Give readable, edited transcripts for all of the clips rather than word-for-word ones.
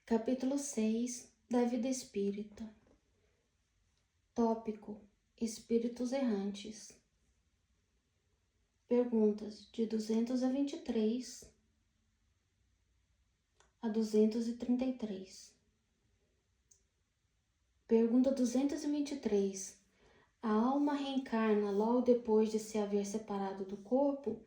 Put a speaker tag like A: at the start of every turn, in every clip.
A: Capítulo 6 da vida espírita. Tópico: Espíritos errantes. Perguntas de 223 a 233. Pergunta 223. A alma reencarna logo depois de se haver separado do corpo?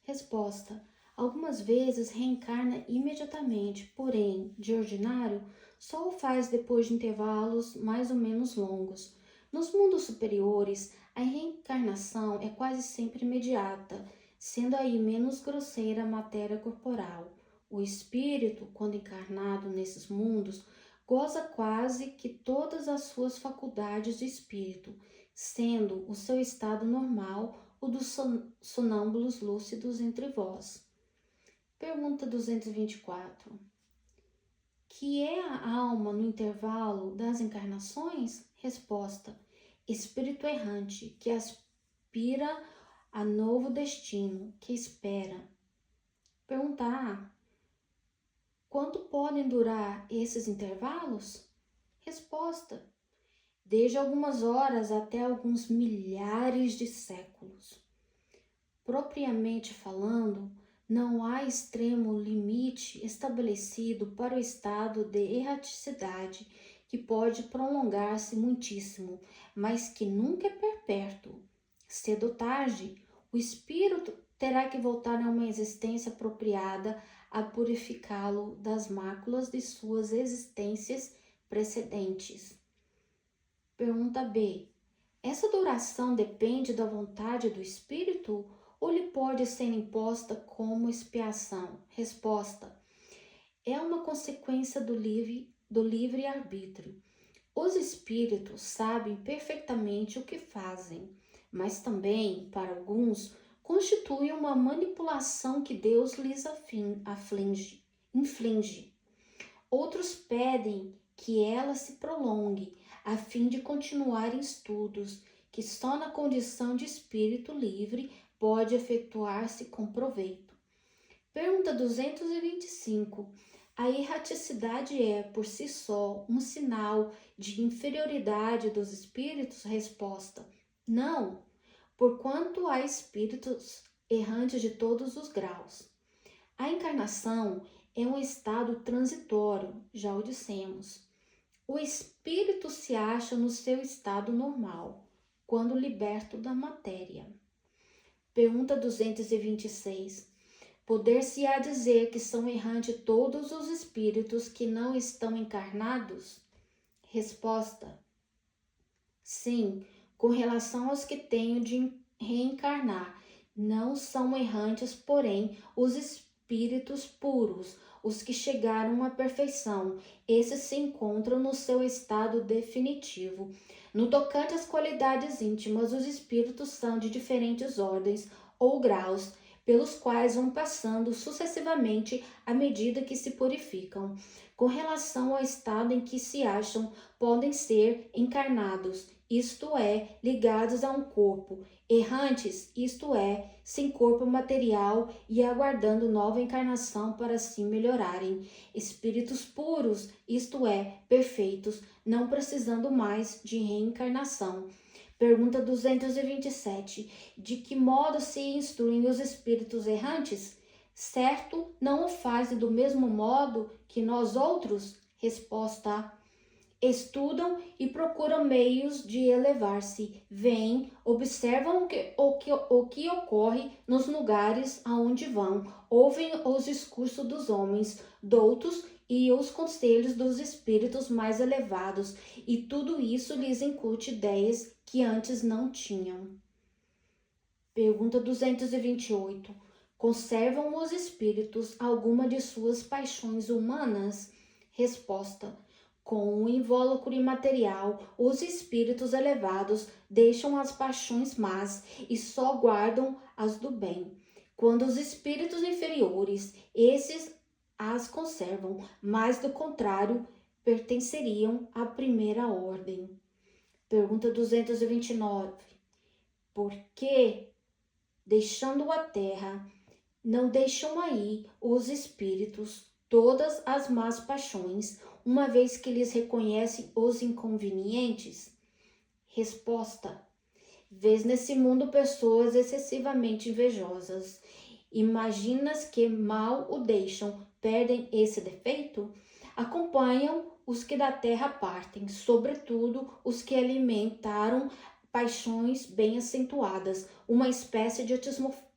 A: Resposta: algumas vezes reencarna imediatamente, porém, de ordinário, só o faz depois de intervalos mais ou menos longos. Nos mundos superiores, a reencarnação é quase sempre imediata, sendo aí menos grosseira a matéria corporal. O espírito, quando encarnado nesses mundos, goza quase que todas as suas faculdades de espírito, sendo o seu estado normal o dos sonâmbulos lúcidos entre vós. Pergunta 224. Que é a alma no intervalo das encarnações? Resposta: espírito errante, que aspira a novo destino, que espera. Pergunta A. Quanto podem durar esses intervalos? Resposta: desde algumas horas até alguns milhares de séculos. Propriamente falando, não há extremo limite estabelecido para o estado de erraticidade, que pode prolongar-se muitíssimo, mas que nunca é perpétuo. Cedo ou tarde, o espírito terá que voltar a uma existência apropriada a purificá-lo das máculas de suas existências precedentes. Pergunta B. Essa duração depende da vontade do espírito ou lhe pode ser imposta como expiação? Resposta: é uma consequência do livre-arbítrio. Os espíritos sabem perfeitamente o que fazem, mas também, para alguns, constitui uma manipulação que Deus lhes inflige. Outros pedem que ela se prolongue, a fim de continuar em estudos, que só na condição de espírito livre pode efetuar-se com proveito. Pergunta 225. A erraticidade é, por si só, um sinal de inferioridade dos espíritos? Resposta: não, porquanto há espíritos errantes de todos os graus. A encarnação é um estado transitório, já o dissemos. O espírito se acha no seu estado normal, quando liberto da matéria. Pergunta 226. Poder-se-á dizer que são errantes todos os espíritos que não estão encarnados? Resposta: sim, com relação aos que tenham de reencarnar. Não são errantes, porém, os espíritos puros, os que chegaram à perfeição. Esses se encontram no seu estado definitivo. No tocante às qualidades íntimas, os espíritos são de diferentes ordens ou graus, pelos quais vão passando sucessivamente à medida que se purificam. Com relação ao estado em que se acham, podem ser encarnados, isto é, ligados a um corpo, errantes, isto é, sem corpo material e aguardando nova encarnação para se melhorarem, espíritos puros, isto é, perfeitos, não precisando mais de reencarnação. Pergunta 227. De que modo se instruem os espíritos errantes? Certo, não o fazem do mesmo modo que nós outros? Resposta A. Estudam e procuram meios de elevar-se, veem, observam o que ocorre nos lugares aonde vão, ouvem os discursos dos homens doutos e os conselhos dos espíritos mais elevados, e tudo isso lhes incute ideias que antes não tinham. Pergunta 228. Conservam os espíritos alguma de suas paixões humanas? Resposta: com o invólucro imaterial, os espíritos elevados deixam as paixões más e só guardam as do bem. Quando os espíritos inferiores, esses as conservam, mas do contrário, pertenceriam à primeira ordem. Pergunta 229. Por que, deixando a terra, não deixam aí os espíritos todas as más paixões, uma vez que lhes reconhecem os inconvenientes? Resposta: vês nesse mundo pessoas excessivamente invejosas. Imaginas que mal o deixam, perdem esse defeito? Acompanham os que da terra partem, sobretudo os que alimentaram paixões bem acentuadas, uma espécie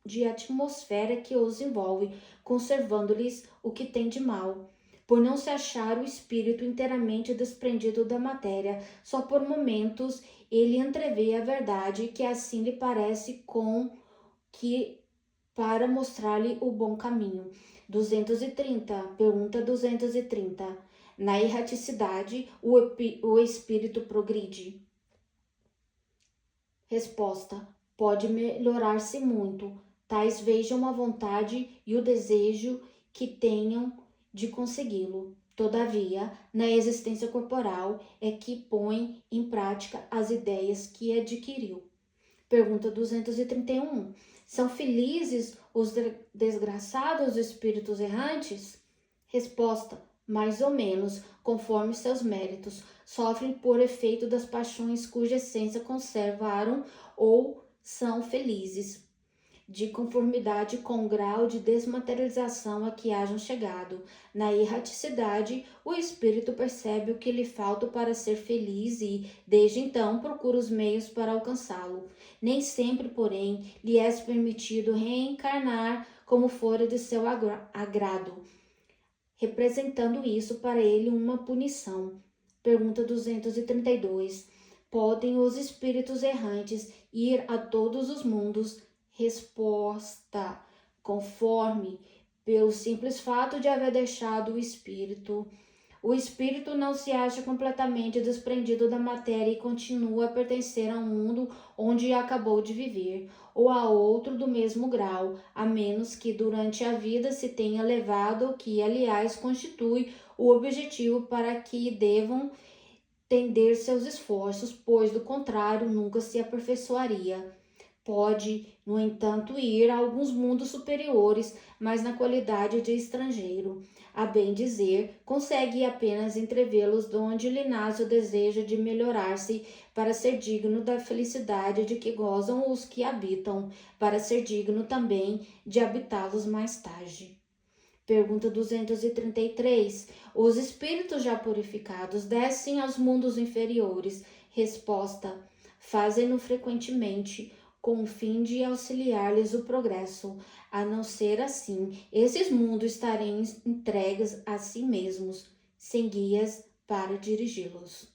A: de atmosfera que os envolve, conservando-lhes o que tem de mal. Por não se achar o espírito inteiramente desprendido da matéria, só por momentos ele entrevê a verdade que assim lhe parece com que para mostrar-lhe o bom caminho. 230, pergunta 230. Na erraticidade, o espírito progride? Resposta: pode melhorar-se muito. Tais vejam a vontade e o desejo que tenham de consegui-lo. Todavia, na existência corporal é que põe em prática as ideias que adquiriu. Pergunta 231. São felizes os desgraçados espíritos errantes? Resposta: mais ou menos, conforme seus méritos. Sofrem por efeito das paixões cuja essência conservaram ou são felizes, de conformidade com o grau de desmaterialização a que hajam chegado. Na erraticidade, o espírito percebe o que lhe falta para ser feliz e, desde então, procura os meios para alcançá-lo. Nem sempre, porém, lhe é permitido reencarnar como fora de seu agrado, representando isso para ele uma punição. Pergunta 232. Podem os espíritos errantes ir a todos os mundos? Resposta: conforme, pelo simples fato de haver deixado o espírito. O espírito não se acha completamente desprendido da matéria e continua a pertencer a um mundo onde acabou de viver, ou a outro do mesmo grau, a menos que durante a vida se tenha levado o que, aliás, constitui o objetivo para que devam tender seus esforços, pois, do contrário, nunca se aperfeiçoaria. Pode, no entanto, ir a alguns mundos superiores, mas na qualidade de estrangeiro. A bem dizer, consegue apenas entrevê-los donde lhe nasce o desejo de melhorar-se, para ser digno da felicidade de que gozam os que habitam, para ser digno também de habitá-los mais tarde. Pergunta 233. Os espíritos já purificados descem aos mundos inferiores? Resposta: fazem-no frequentemente, com o fim de auxiliar-lhes o progresso. A não ser assim, esses mundos estariam entregues a si mesmos, sem guias para dirigi-los.